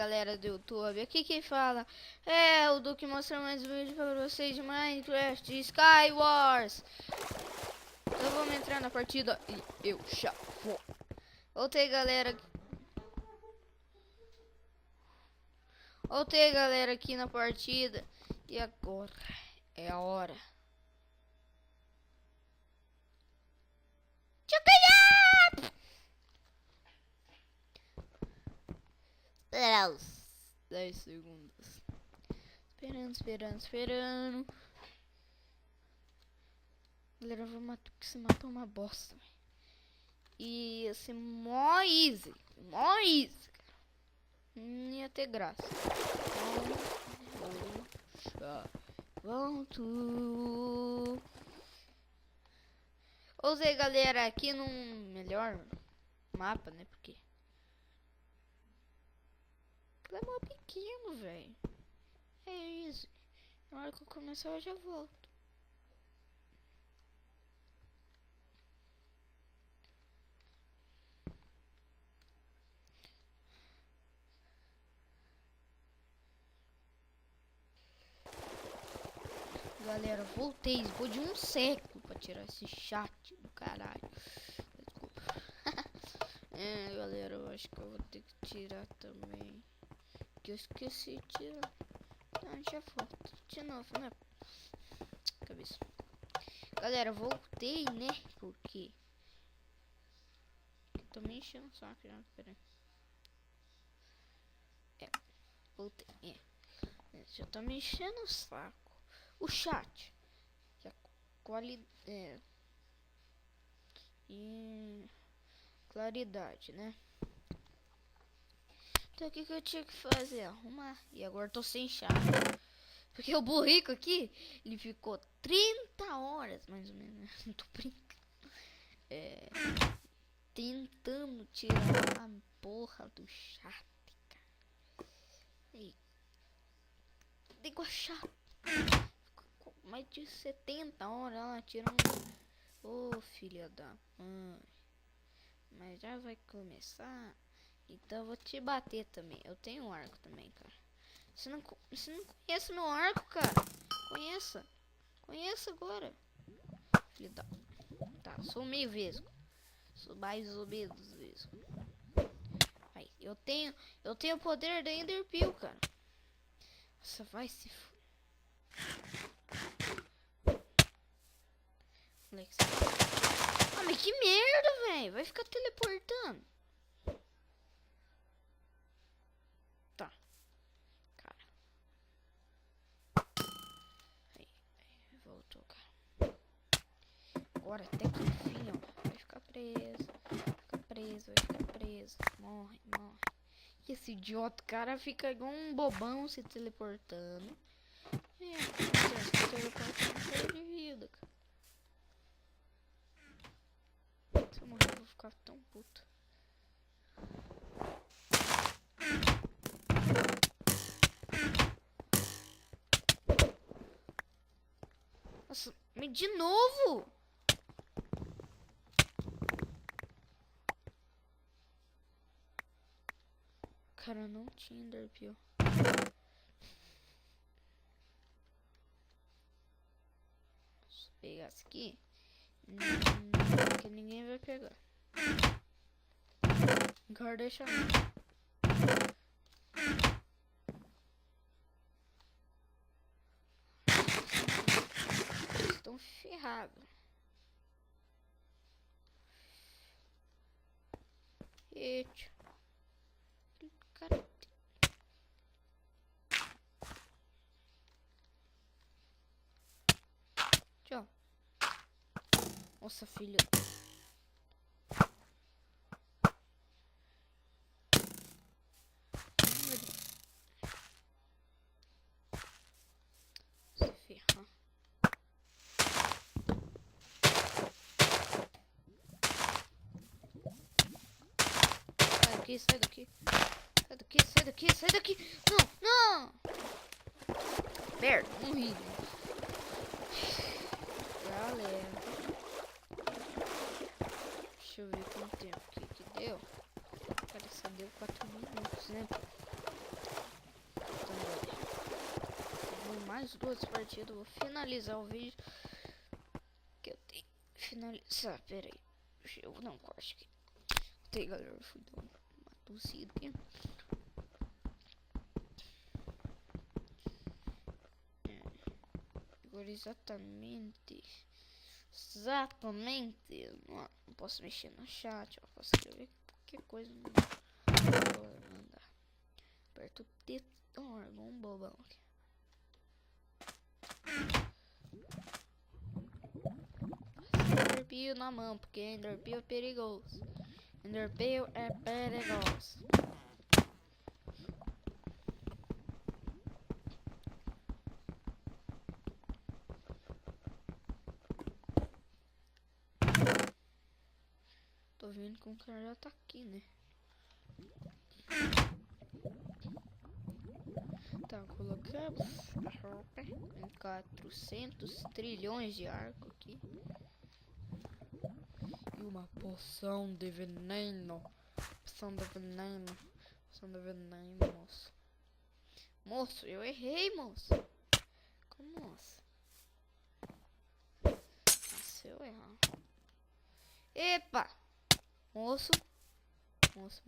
galera do YouTube, aqui quem fala é o Duque, mostrando mais um vídeo para vocês de Minecraft Skywars. Então vamos entrar na partida e eu já vou. Voltei galera aqui na partida. E agora é a hora. Esperar os 10 segundos. Esperando. Galera, eu vou matar porque se matar uma bosta. E ia ser mó easy. Cara. Não ia ter graça. Vamos. Usei galera aqui num melhor mapa, né? Porque é mó pequeno, velho. É isso. Na hora que eu começar eu já volto. Galera, voltei. Vou de um século pra tirar esse chat do caralho. Desculpa. Galera, eu acho que eu vou ter que tirar também. Que eu esqueci de tirar. Não, já volto. De novo, né? Cabeça. Galera, voltei, né? Porque eu tô me enchendo o saco já. Pera aí. Voltei. Já tá me enchendo o saco. O chat. Que a qualidade. E claridade, né? Então o que eu tinha que fazer? Arrumar. E agora eu tô sem chave. Porque o burrico aqui, ele ficou 30 horas, mais ou menos. Não tô brincando. Tentando tirar a porra do chat, cara. Ei. Ficou chato. Ficou mais de 70 horas lá tirando. Ô, filha da mãe. Mas já vai começar. Então eu vou te bater também. Eu tenho um arco também, cara. Você não conhece meu arco, cara? Conheça agora. Filho da... Tá, sou meio vesgo. Sou mais ou menos vesgo. Aí, eu tenho o poder da Enderpeel, cara. Nossa, vai se Moleque. Ah, mas que merda, velho. Vai ficar teleportando. Tá. Cara. Aí, voltou, cara. Agora até que enfim, ó. Vai ficar preso. Vai ficar preso. Morre. E esse idiota, cara, fica igual um bobão se teleportando. Se teleportando perde vida, cara. Se eu morrer, eu vou ficar tão puto. Nossa, mas de novo? Cara, não tinha Enderpeel. Se eu pegar esse aqui, que ninguém vai pegar. Agora deixa estão ferrados. Eita. Cara. Tchau. Nossa, filho. Se ferrar. Sai daqui. Não. Perto, morri. Galera. Deixa eu ver quanto tempo que deu. Cara, só deu 4 minutos, né? mais 2 partidas. Eu vou finalizar o vídeo. Que eu tenho que finalizar. Pera aí. Eu vou dar um corte aqui. Tem, galera. Eu fui dar uma tossida aqui. Agora exatamente. Não posso mexer no chat. Eu posso escrever qualquer coisa. Vou mandar. Aperto o dedo. Um bobão aqui. Enderpeel na mão, porque Enderpeel é perigoso. Enderpeel é perigoso. Tô vendo que o cara já tá aqui, né? Tá, colocamos a roupa em 400 trilhões de arco aqui. E uma poção de veneno. Poção de veneno. Poção de veneno, moço. Moço, eu errei, moço. Como, moço? Se eu errar. Epa! Moço. Moço.